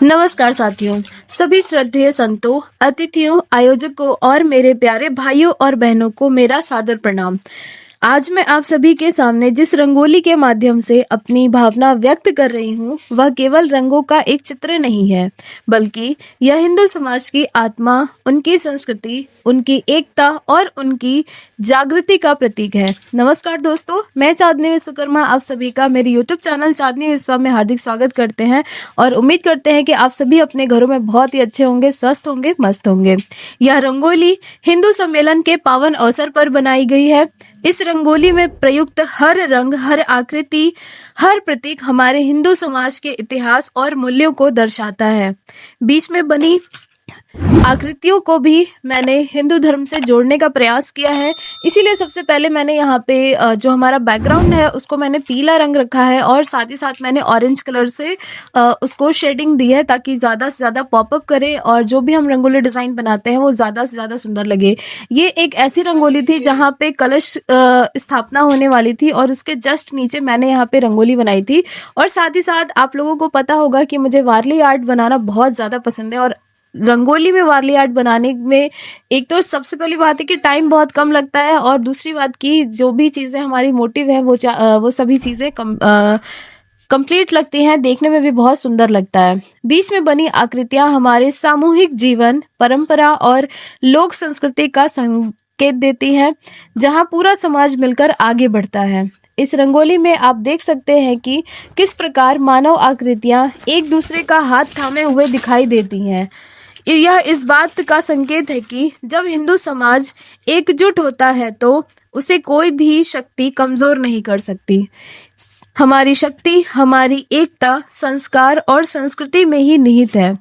नमस्कार साथियों, सभी श्रद्धेय संतों, अतिथियों, आयोजकों और मेरे प्यारे भाइयों और बहनों को मेरा सादर प्रणाम। आज मैं आप सभी के सामने जिस रंगोली के माध्यम से अपनी भावना व्यक्त कर रही हूँ, वह केवल रंगों का एक चित्र नहीं है, बल्कि यह हिंदू समाज की आत्मा, उनकी संस्कृति, उनकी एकता और उनकी जागृति का प्रतीक है। नमस्कार दोस्तों, मैं चांदनी विश्वकर्मा आप सभी का मेरे यूट्यूब चैनल चांदनी विश्वा में हार्दिक स्वागत करते हैं और उम्मीद करते हैं कि आप सभी अपने घरों में बहुत ही अच्छे होंगे, स्वस्थ होंगे, मस्त होंगे। यह रंगोली हिंदू सम्मेलन के पावन अवसर पर बनाई गई है। इस रंगोली में प्रयुक्त हर रंग, हर आकृति, हर प्रतीक हमारे हिंदू समाज के इतिहास और मूल्यों को दर्शाता है। बीच में बनी आकृतियों को भी मैंने हिंदू धर्म से जोड़ने का प्रयास किया है। इसीलिए सबसे पहले मैंने यहाँ पे जो हमारा बैकग्राउंड है उसको मैंने पीला रंग रखा है और साथ ही साथ मैंने ऑरेंज कलर से उसको शेडिंग दी है ताकि ज़्यादा से ज़्यादा पॉपअप करे और जो भी हम रंगोली डिज़ाइन बनाते हैं वो ज़्यादा से ज़्यादा सुंदर लगे। ये एक ऐसी रंगोली थी जहाँ पे कलश स्थापना होने वाली थी और उसके जस्ट नीचे मैंने यहाँ पे रंगोली बनाई थी। और साथ ही साथ आप लोगों को पता होगा कि मुझे वारली आर्ट बनाना बहुत ज़्यादा पसंद है और रंगोली में वारली आर्ट बनाने में एक तो सबसे पहली बात है कि टाइम बहुत कम लगता है और दूसरी बात की जो भी चीज़ें हमारी मोटिव है वो सभी चीज़ें कंप्लीट लगती हैं, देखने में भी बहुत सुंदर लगता है। बीच में बनी आकृतियां हमारे सामूहिक जीवन, परंपरा और लोक संस्कृति का संकेत देती हैं, जहां पूरा समाज मिलकर आगे बढ़ता है। इस रंगोली में आप देख सकते हैं कि किस प्रकार मानव आकृतियां एक दूसरे का हाथ थामे हुए दिखाई देती हैं। यह इस बात का संकेत है कि जब हिंदू समाज एकजुट होता है तो उसे कोई भी शक्ति कमजोर नहीं कर सकती। हमारी शक्ति, हमारी एकता, संस्कार और संस्कृति में ही निहित है।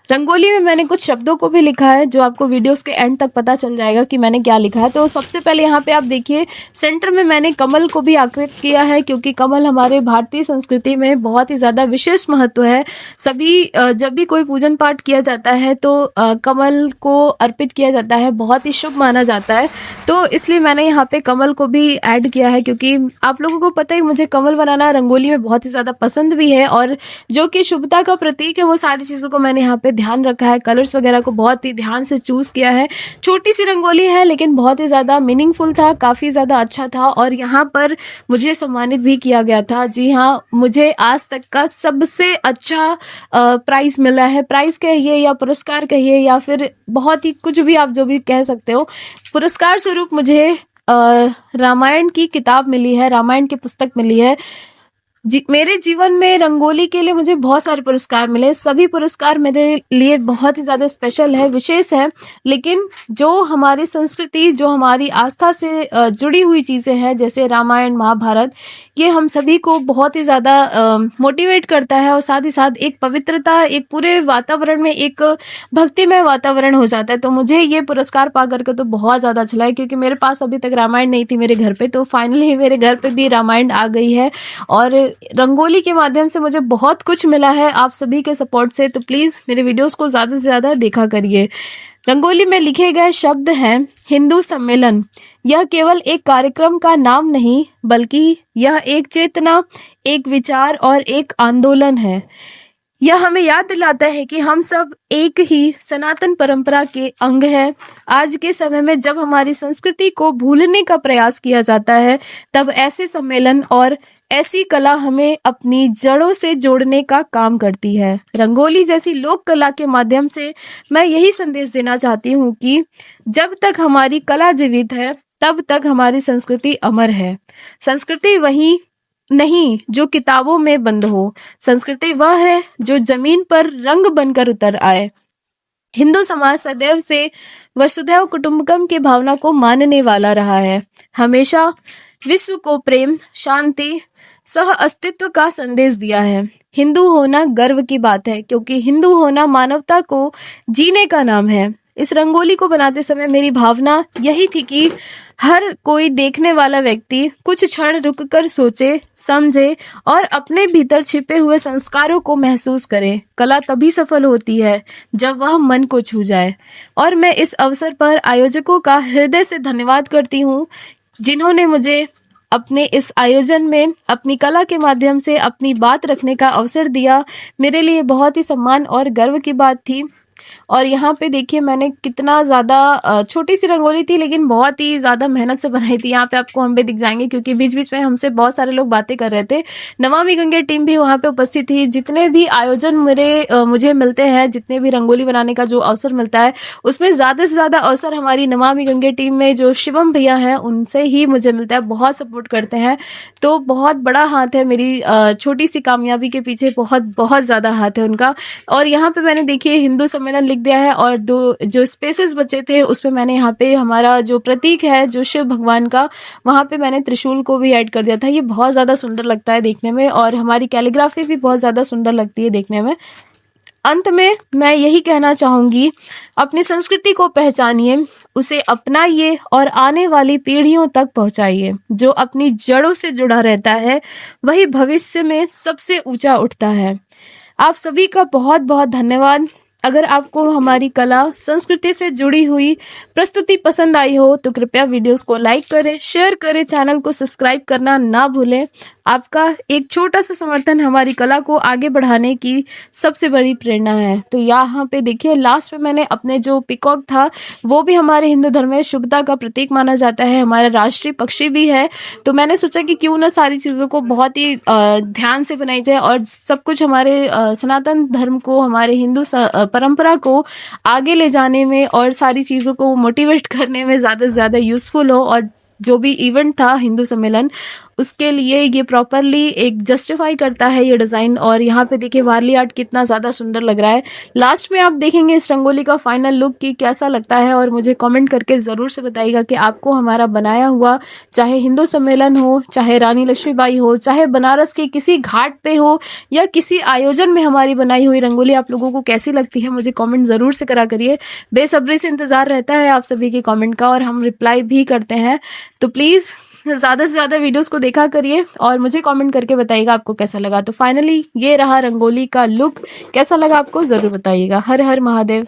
रंगोली में मैंने कुछ शब्दों को भी लिखा है जो आपको वीडियोस के एंड तक पता चल जाएगा कि मैंने क्या लिखा है। तो सबसे पहले यहाँ पे आप देखिए, सेंटर में मैंने कमल को भी आकृत किया है क्योंकि कमल हमारे भारतीय संस्कृति में बहुत ही ज़्यादा विशेष महत्व है। सभी जब भी कोई पूजन पाठ किया जाता है तो कमल को अर्पित किया जाता है, बहुत ही शुभ माना जाता है। तो इसलिए मैंने यहाँ पे कमल को भी ऐड किया है क्योंकि आप लोगों को पता है मुझे कमल बनाना रंगोली में बहुत ही ज़्यादा पसंद भी है और जो कि शुभता का प्रतीक है वो सारी चीज़ों को मैंने यहाँ पे ध्यान रखा है। कलर्स वगैरह को बहुत ही ध्यान से चूज किया है। छोटी सी रंगोली है लेकिन बहुत ही ज़्यादा मीनिंगफुल था, काफ़ी ज़्यादा अच्छा था और यहाँ पर मुझे सम्मानित भी किया गया था। जी हाँ, मुझे आज तक का सबसे अच्छा प्राइज़ मिला है। प्राइज़ कहिए या पुरस्कार कहिए या फिर बहुत ही कुछ भी आप जो भी कह सकते हो। पुरस्कार स्वरूप मुझे रामायण की किताब मिली है, रामायण की पुस्तक मिली है। मेरे जीवन में रंगोली के लिए मुझे बहुत सारे पुरस्कार मिले। सभी पुरस्कार मेरे लिए बहुत ही ज़्यादा स्पेशल है, विशेष है। लेकिन जो हमारी संस्कृति, जो हमारी आस्था से जुड़ी हुई चीज़ें हैं जैसे रामायण, महाभारत, ये हम सभी को बहुत ही ज़्यादा मोटिवेट करता है और साथ ही साथ एक पवित्रता, एक पूरे वातावरण में एक भक्तिमय वातावरण हो जाता है। तो मुझे ये पुरस्कार पा करके तो बहुत ज़्यादा अच्छा लगा क्योंकि मेरे पास अभी तक रामायण नहीं थी मेरे घर पे, तो फाइनली मेरे घर पे भी रामायण आ गई है और रंगोली के माध्यम से मुझे बहुत कुछ मिला है आप सभी के सपोर्ट से। तो प्लीज़ मेरे वीडियोस को ज़्यादा से ज़्यादा देखा करिए। रंगोली में लिखे गए शब्द हैं हिंदू सम्मेलन। यह केवल एक कार्यक्रम का नाम नहीं बल्कि यह एक चेतना, एक विचार और एक आंदोलन है। यह हमें याद दिलाता है कि हम सब एक ही सनातन परंपरा के अंग हैं। आज के समय में जब हमारी संस्कृति को भूलने का प्रयास किया जाता है तब ऐसे सम्मेलन और ऐसी कला हमें अपनी जड़ों से जोड़ने का काम करती है। रंगोली जैसी लोक कला के माध्यम से मैं यही संदेश देना चाहती हूँ कि जब तक हमारी कला जीवित है तब तक हमारी संस्कृति अमर है। संस्कृति वही नहीं जो किताबों में बंद हो, संस्कृति वह है जो जमीन पर रंग बनकर उतर आए। हिंदू समाज सदैव से वसुधैव कुटुंबकम की भावना को मानने वाला रहा है। हमेशा विश्व को प्रेम, शांति, सह अस्तित्व का संदेश दिया है। हिंदू होना गर्व की बात है क्योंकि हिंदू होना मानवता को जीने का नाम है। इस रंगोली को बनाते समय मेरी भावना यही थी कि हर कोई देखने वाला व्यक्ति कुछ क्षण रुककर सोचे, समझे और अपने भीतर छिपे हुए संस्कारों को महसूस करे। कला तभी सफल होती है जब वह मन को छू जाए। और मैं इस अवसर पर आयोजकों का हृदय से धन्यवाद करती हूँ जिन्होंने मुझे अपने इस आयोजन में अपनी कला के माध्यम से अपनी बात रखने का अवसर दिया। मेरे लिए बहुत ही सम्मान और गर्व की बात थी। और यहाँ पे देखिए मैंने कितना ज़्यादा छोटी सी रंगोली थी लेकिन बहुत ही ज़्यादा मेहनत से बनाई थी। यहाँ पे आपको हम भी दिख जाएंगे क्योंकि बीच बीच में हमसे बहुत सारे लोग बातें कर रहे थे। नमामि गंगे टीम भी वहाँ पे उपस्थित थी। जितने भी आयोजन मुझे मिलते हैं, जितने भी रंगोली बनाने का जो अवसर मिलता है, उसमें ज़्यादा से ज़्यादा अवसर हमारी नमामि गंगे टीम में जो शिवम भैया हैं उनसे ही मुझे मिलता है। बहुत सपोर्ट करते हैं, तो बहुत बड़ा हाथ है मेरी छोटी सी कामयाबी के पीछे, बहुत बहुत ज़्यादा हाथ है उनका। और यहाँ पे मैंने देखिए हिंदू सम्मेलन लिख दिया है और दो जो स्पेसेस बचे थे उस पे मैंने यहाँ पे हमारा जो प्रतीक है जो शिव भगवान का, वहाँ पे मैंने त्रिशूल को भी ऐड कर दिया था। ये बहुत ज़्यादा सुंदर लगता है देखने में और हमारी कैलीग्राफी भी बहुत ज़्यादा सुंदर लगती है देखने में। अंत में मैं यही कहना चाहूँगी, अपनी संस्कृति को पहचानिए, उसे अपनाइए और आने वाली पीढ़ियों तक पहुँचाइए। जो अपनी जड़ों से जुड़ा रहता है वही भविष्य में सबसे ऊंचा उठता है। आप सभी का बहुत बहुत धन्यवाद। अगर आपको हमारी कला संस्कृति से जुड़ी हुई प्रस्तुति पसंद आई हो तो कृपया वीडियोस को लाइक करें, शेयर करें, चैनल को सब्सक्राइब करना ना भूलें। आपका एक छोटा सा समर्थन हमारी कला को आगे बढ़ाने की सबसे बड़ी प्रेरणा है। तो यहाँ पे देखिए लास्ट में मैंने अपने जो पिकॉक था वो भी हमारे हिंदू धर्म में शुभता का प्रतीक माना जाता है, हमारा राष्ट्रीय पक्षी भी है। तो मैंने सोचा कि क्यों ना सारी चीज़ों को बहुत ही ध्यान से बनाई जाए और सब कुछ हमारे सनातन धर्म को, हमारे हिंदू परंपरा को आगे ले जाने में और सारी चीज़ों को मोटिवेट करने में ज़्यादा से ज़्यादा यूज़फुल हो। और जो भी इवेंट था हिंदू सम्मेलन, उसके लिए ये प्रॉपरली एक जस्टिफाई करता है ये डिज़ाइन। और यहाँ पे देखिए वारली आर्ट कितना ज़्यादा सुंदर लग रहा है। लास्ट में आप देखेंगे इस रंगोली का फाइनल लुक कि कैसा लगता है और मुझे कमेंट करके ज़रूर से बताइएगा कि आपको हमारा बनाया हुआ, चाहे हिंदू सम्मेलन हो, चाहे रानी लक्ष्मीबाई हो, चाहे बनारस के किसी घाट पे हो या किसी आयोजन में हमारी बनाई हुई रंगोली आप लोगों को कैसी लगती है, मुझे कॉमेंट ज़रूर से करा करिए। बेसब्री से इंतज़ार रहता है आप सभी के कॉमेंट का और हम रिप्लाई भी करते हैं। तो प्लीज़ ज़्यादा से ज़्यादा वीडियोस को देखा करिए और मुझे कमेंट करके बताइएगा आपको कैसा लगा। तो फाइनली ये रहा रंगोली का लुक, कैसा लगा आपको ज़रूर बताइएगा। हर हर महादेव।